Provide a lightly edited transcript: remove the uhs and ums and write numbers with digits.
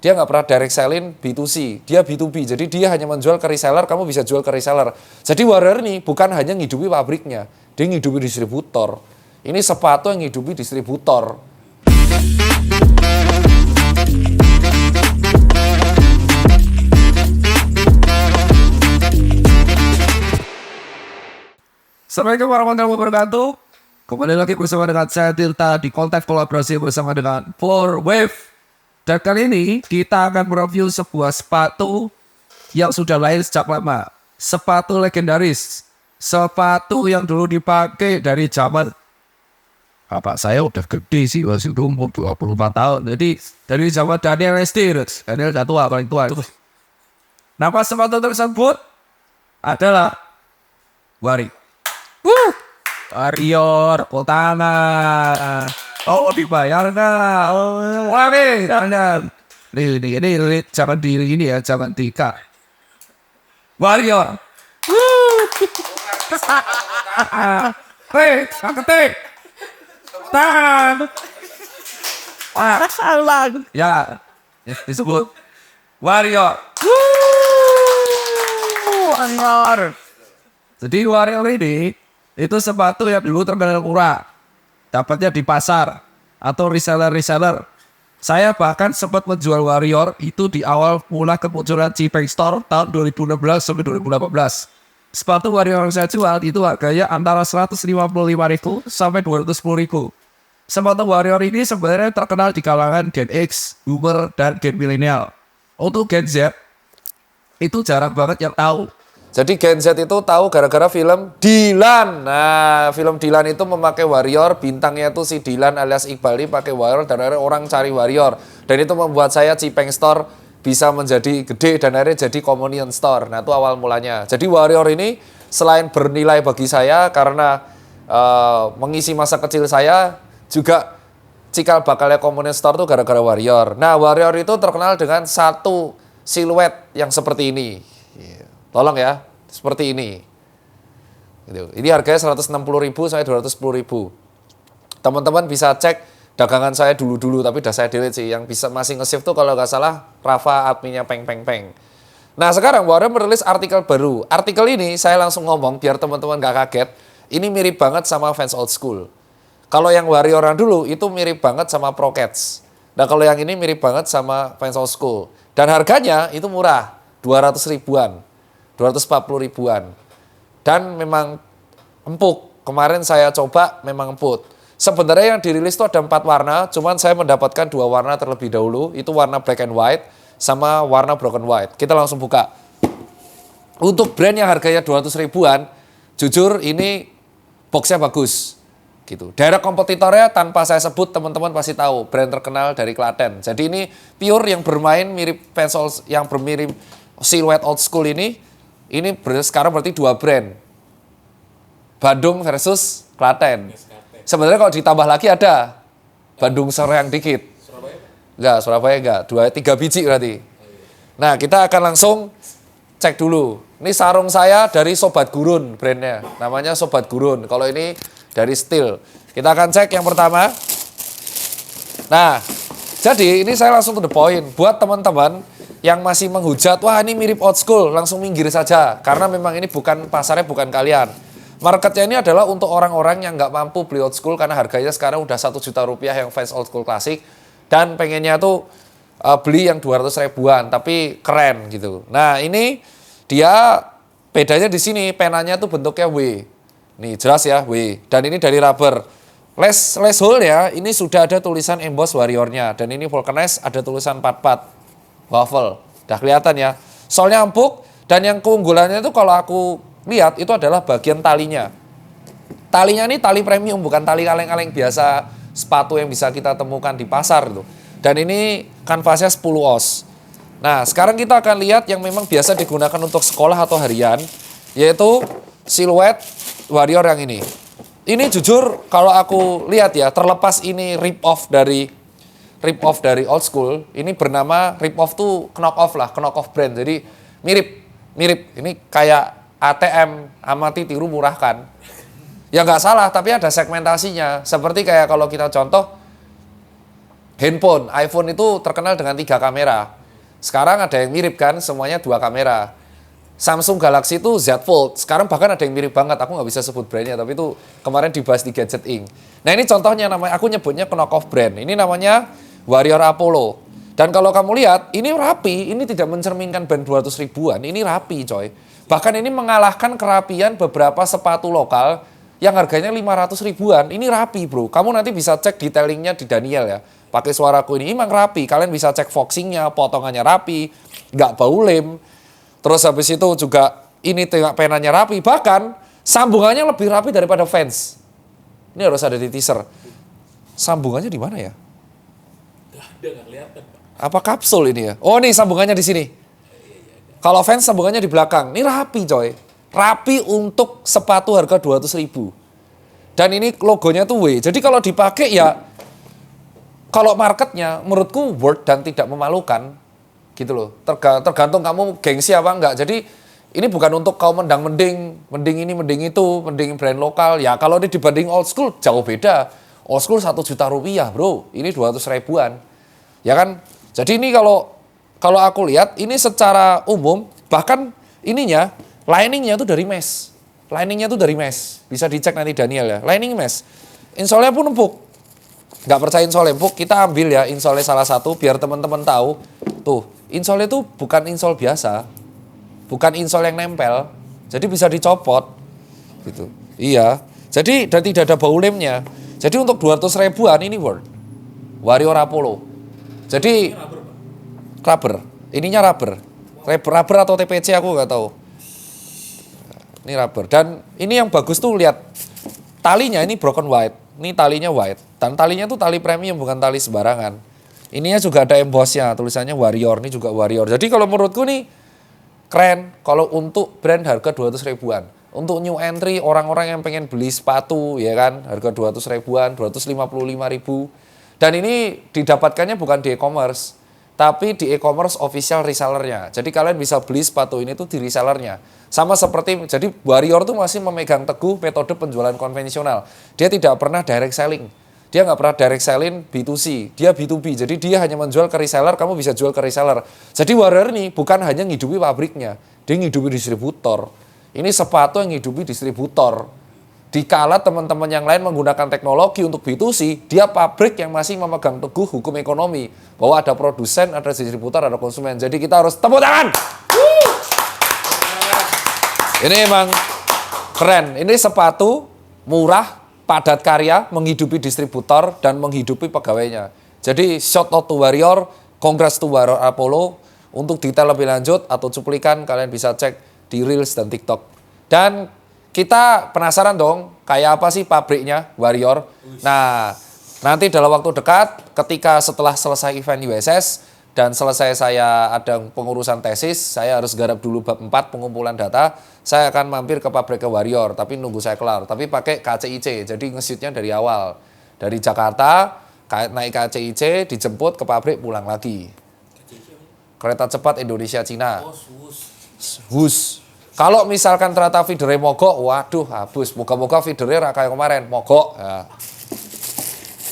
Dia nggak pernah direct selling B2C, dia B2B. Jadi dia hanya menjual ke reseller, kamu bisa jual ke reseller. Jadi Warrior ini bukan hanya ngidupi pabriknya, dia ngidupi distributor. Ini sepatu yang ngidupi distributor. Assalamualaikum warahmatullahi wabarakatuh. Kembali lagi bersama dengan saya Tirta di konten kolaborasi bersama dengan Floor Wave. Dan kali ini kita akan mereview sebuah sepatu yang sudah lahir sejak lama. Sepatu legendaris. Sepatu yang dulu dipakai dari zaman bapak saya udah gede sih, masih umur 24 tahun. Jadi dari zaman Daniel SD, Daniel udah tua, paling tua. Nama sepatu tersebut adalah Warrior. Warrior, tepuk tangan. Oh, dibayar nggak? Oh, wari, ini jangan diri ini ya, jangan tika. Warrior. Hei, ketik. Tangan. Ya, disebut Warrior. Warrior. Jadi Warrior ini itu sepatu yang dulu terkenal murah. Dapatnya di pasar atau reseller. Saya bahkan sempat menjual Warrior itu di awal mula kemunculan Cipeng Store tahun 2016 sampai 2018. Sepatu Warrior yang saya jual itu harganya antara 155.000 sampai 210.000. Sepatu Warrior ini sebenarnya terkenal di kalangan Gen X, Boomer, dan Gen Millennial. Untuk Gen Z, itu jarang banget yang tahu. Jadi Gen Z itu tahu gara-gara film Dylan. Nah, film Dylan itu memakai Warrior, bintangnya itu si Dylan alias Iqbal ini pakai Warrior dan akhirnya orang cari Warrior. Dan itu membuat saya Cipeng Store bisa menjadi gede dan akhirnya jadi Communion Store. Nah, itu awal mulanya. Jadi Warrior ini selain bernilai bagi saya karena mengisi masa kecil saya, juga cikal bakalnya Communion Store itu gara-gara Warrior. Nah, Warrior itu terkenal dengan satu siluet yang seperti ini. Tolong ya, seperti ini. Ini harganya 160.000 sampai 210.000. Teman-teman bisa cek dagangan saya dulu-dulu, tapi udah saya delete sih. Yang bisa masih nge-save tuh kalau nggak salah Rafa adminnya peng. Nah sekarang Warrior merilis artikel baru. Artikel ini saya langsung ngomong biar teman-teman nggak kaget. Ini mirip banget sama Vans Old School. Kalau yang Warrioran dulu itu mirip banget sama Pro Cats. Nah kalau yang ini mirip banget sama Vans Old School. Dan harganya itu murah, 200 ribuan. 240 ribuan. Dan memang empuk. Kemarin saya coba memang empuk. Sebenarnya yang dirilis itu ada 4 warna, cuman saya mendapatkan 2 warna terlebih dahulu. Itu warna black and white sama warna broken white. Kita langsung buka. Untuk brand yang harganya 200 ribuan, jujur ini boxnya bagus. Gitu. Daerah kompetitornya tanpa saya sebut teman-teman pasti tahu. Brand terkenal dari Klaten. Jadi ini pure yang bermain mirip Vans yang bermirip siluet old school ini. Ini sekarang berarti 2 brand. Bandung versus Klaten. Sebenarnya kalau ditambah lagi ada Bandung Sereang dikit. Enggak, Surabaya enggak. 3 biji berarti. Nah, kita akan langsung cek dulu. Ini sarung saya dari Sobat Gurun brandnya. Namanya Sobat Gurun. Kalau ini dari Steel. Kita akan cek yang pertama. Nah, jadi ini saya langsung to the point. Buat teman-teman yang masih menghujat, wah ini mirip old school, langsung minggir saja. Karena memang ini bukan pasarnya, bukan kalian. Marketnya ini adalah untuk orang-orang yang nggak mampu beli old school, karena harganya sekarang udah 1 juta rupiah yang Vans Old School Classic. Dan pengennya tuh beli yang 200 ribuan, tapi keren gitu. Nah ini dia bedanya di sini, penanya tuh bentuknya W. Nih jelas ya, W. Dan ini dari rubber. Les hole-nya ini sudah ada tulisan emboss Warrior-nya. Dan ini vulcanized ada tulisan 44. Waffle, udah kelihatan ya. Soalnya empuk dan yang keunggulannya itu kalau aku lihat itu adalah bagian talinya. Talinya ini tali premium, bukan tali kaleng-kaleng biasa sepatu yang bisa kita temukan di pasar tuh. Dan ini kanvasnya 10 oz. Nah, sekarang kita akan lihat yang memang biasa digunakan untuk sekolah atau harian, yaitu siluet Warrior yang ini. Ini jujur kalau aku lihat ya, terlepas ini rip off dari old school, ini bernama rip off tuh knock off brand. Jadi mirip. Ini kayak ATM, amati tiru murahkan. Ya nggak salah, tapi ada segmentasinya. Seperti kayak kalau kita contoh handphone, iPhone itu terkenal dengan 3 kamera. Sekarang ada yang mirip kan, semuanya 2 kamera. Samsung Galaxy itu Z Fold. Sekarang bahkan ada yang mirip banget, aku nggak bisa sebut brandnya, tapi itu kemarin dibahas di Gadget Inc. Nah ini contohnya, namanya, aku nyebutnya knockoff brand. Ini namanya Warrior Apollo. Dan kalau kamu lihat, ini rapi, ini tidak mencerminkan band 200 ribuan, ini rapi coy. Bahkan ini mengalahkan kerapian beberapa sepatu lokal yang harganya 500 ribuan. Ini rapi bro, kamu nanti bisa cek detailingnya di Daniel ya. Pakai suaraku ini emang rapi, kalian bisa cek foxingnya, potongannya rapi, nggak bau lem. Terus habis itu juga ini tengah penanya rapi, bahkan sambungannya lebih rapi daripada Vans. Ini harus ada di teaser. Sambungannya di mana ya? Apa kapsul ini ya? Oh nih sambungannya di sini. Kalau Vans sambungannya di belakang. Ini rapi coy. Rapi untuk sepatu harga 200 ribu. Dan ini logonya tuh W. Jadi kalau dipakai ya, kalau marketnya menurutku worth dan tidak memalukan. Gitu loh. Tergantung kamu gengsi apa enggak. Jadi ini bukan untuk kaum mending ini, mending itu, mending brand lokal. Ya kalau ini dibanding old school jauh beda. Old school 1 juta rupiah bro. Ini 200 ribuan. Ya kan? Jadi ini kalau aku lihat ini secara umum, bahkan ininya liningnya tuh dari mesh. Liningnya tuh dari mesh. Bisa dicek nanti Daniel ya. Lining mesh. Insolnya pun empuk. Nggak percaya insol empuk, kita ambil ya insolnya salah satu biar teman-teman tahu. Tuh, insolnya tuh bukan insol biasa. Bukan insol yang nempel. Jadi bisa dicopot. Gitu. Iya. Jadi dan tidak ada bau lemnya. Jadi untuk 200 ribuan ini worth. Warrior Apollo. Jadi rubber. Ininya rubber. Rubber atau TPC aku nggak tahu. Ini rubber. Dan ini yang bagus tuh lihat talinya ini broken white. Ini talinya white. Dan talinya tuh tali premium bukan tali sembarangan. Ininya juga ada embossnya, tulisannya Warrior. Ini juga Warrior. Jadi kalau menurutku nih keren kalau untuk brand harga 200 ribuan. Untuk new entry orang-orang yang pengen beli sepatu ya kan, harga 200 ribuan, 255 ribu. Dan ini didapatkannya bukan di e-commerce, tapi di e-commerce official resellernya. Jadi kalian bisa beli sepatu ini tuh di resellernya. Sama seperti, jadi Warrior tuh masih memegang teguh metode penjualan konvensional. Dia tidak pernah direct selling. Dia nggak pernah direct selling B2C, dia B2B. Jadi dia hanya menjual ke reseller, kamu bisa jual ke reseller. Jadi Warrior ini bukan hanya ngidupi pabriknya, dia ngidupi distributor. Ini sepatu yang ngidupi distributor. Dikala teman-teman yang lain menggunakan teknologi untuk B2C, dia pabrik yang masih memegang teguh hukum ekonomi. Bahwa ada produsen, ada distributor, ada konsumen. Jadi kita harus tepuk tangan. Ini emang keren. Ini sepatu murah, padat karya, menghidupi distributor, dan menghidupi pegawainya. Jadi shout out to Warrior, congrats to Warrior Apollo. Untuk detail lebih lanjut atau cuplikan, kalian bisa cek di Reels dan TikTok. Dan kita penasaran dong, kayak apa sih pabriknya Warrior? Nah, nanti dalam waktu dekat, ketika setelah selesai event USS, dan selesai saya ada pengurusan tesis, saya harus garap dulu bab 4 pengumpulan data, saya akan mampir ke pabrik Warrior, tapi nunggu saya kelar. Tapi pakai KCIC, jadi nge-shootnya dari awal. Dari Jakarta, naik KCIC, dijemput ke pabrik, pulang lagi. Kereta cepat Indonesia-Cina. Hus. Kalau misalkan ternyata feedernya mogok, waduh habis. Moga-moga feedernya kayak kemarin, mogok. Ya.